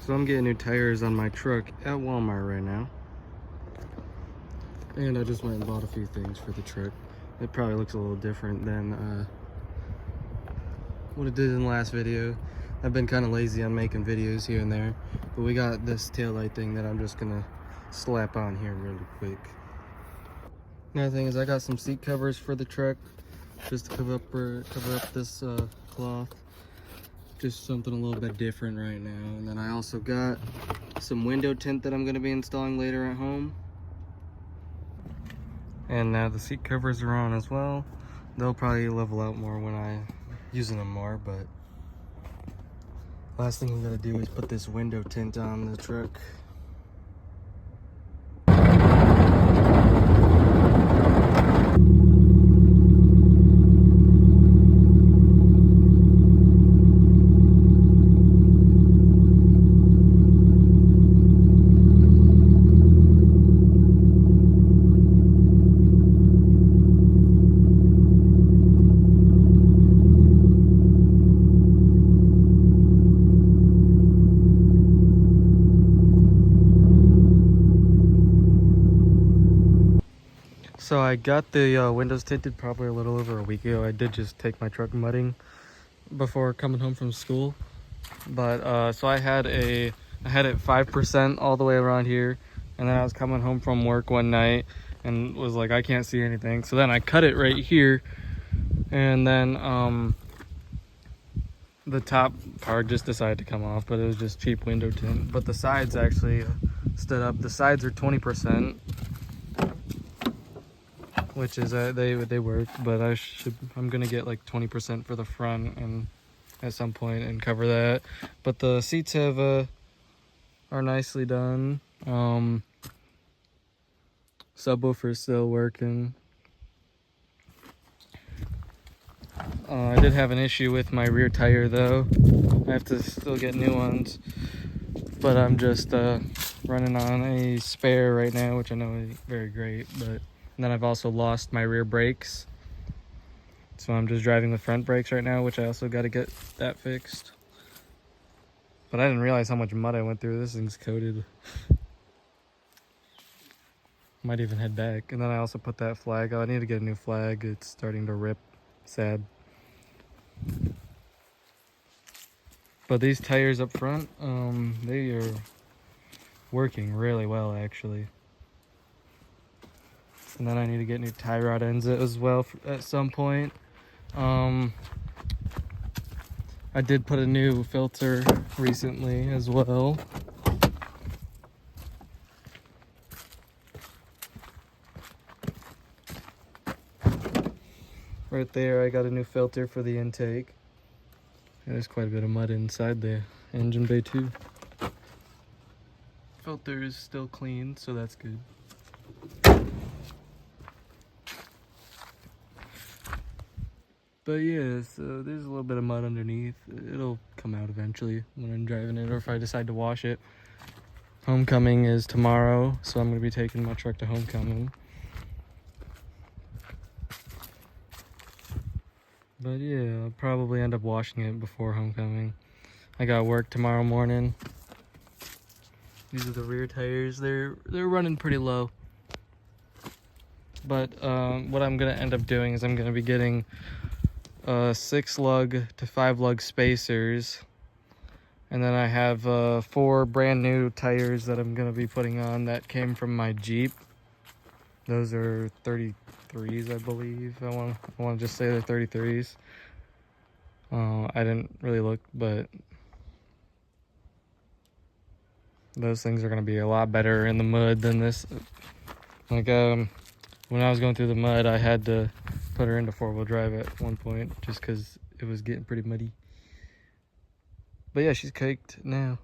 So I'm getting new tires on my truck at Walmart right now. And I just went and bought a few things for the truck. It probably looks a little different than what it did in the last video. I've been kind of lazy on making videos here and there. But we got this taillight thing that I'm just gonna slap on here really quick. Another thing is I got some seat covers for the truck. Just to cover up this cloth. Just something a little bit different right now. And then I also got some window tint that I'm going to be installing later at home. And now the seat covers are on as well. They'll probably level out more when I'm using them more, but last thing I'm going to do is put this window tint on the truck. So I got the windows tinted probably a little over a week ago. I did just take my truck mudding before coming home from school. But so I had it 5% all the way around here. And then I was coming home from work one night and was like, I can't see anything. So then I cut it right here. And then the top part just decided to come off, but it was just cheap window tint. But the sides actually stood up. The sides are 20%. Which is they work, but I'm gonna get like 20% for the front and at some point and cover that. But the seats have are nicely done. Subwoofer's still working. I did have an issue with my rear tire though. I have to still get new ones, but I'm just running on a spare right now, which I know isn't very great, but. And then I've also lost my rear brakes. So I'm just driving the front brakes right now, which I also got to get that fixed. But I didn't realize how much mud I went through. This thing's coated. Might even head back. And then I also put that flag on. I need to get a new flag. It's starting to rip. Sad. But these tires up front, they are working really well actually. And then I need to get new tie rod ends as well at some point. I did put a new filter recently as well. Right there, I got a new filter for the intake. And there's quite a bit of mud inside the engine bay too. Filter is still clean, so that's good. But yeah, so there's a little bit of mud underneath. It'll come out eventually when I'm driving it, or if I decide to wash it. Homecoming is tomorrow, so I'm going to be taking my truck to homecoming. But yeah, I'll probably end up washing it before homecoming. I got work tomorrow morning. These are the rear tires. They're running pretty low. But what I'm going to end up doing is I'm going to be getting 6 lug to 5 lug spacers, and then I have 4 brand new tires that I'm gonna be putting on that came from my Jeep. Those are 33s, I believe. I want to just say they're 33s. I didn't really look, but those things are gonna be a lot better in the mud than this. Like when I was going through the mud, I had to put her into 4-wheel drive at one point just because it was getting pretty muddy. But yeah, she's caked now.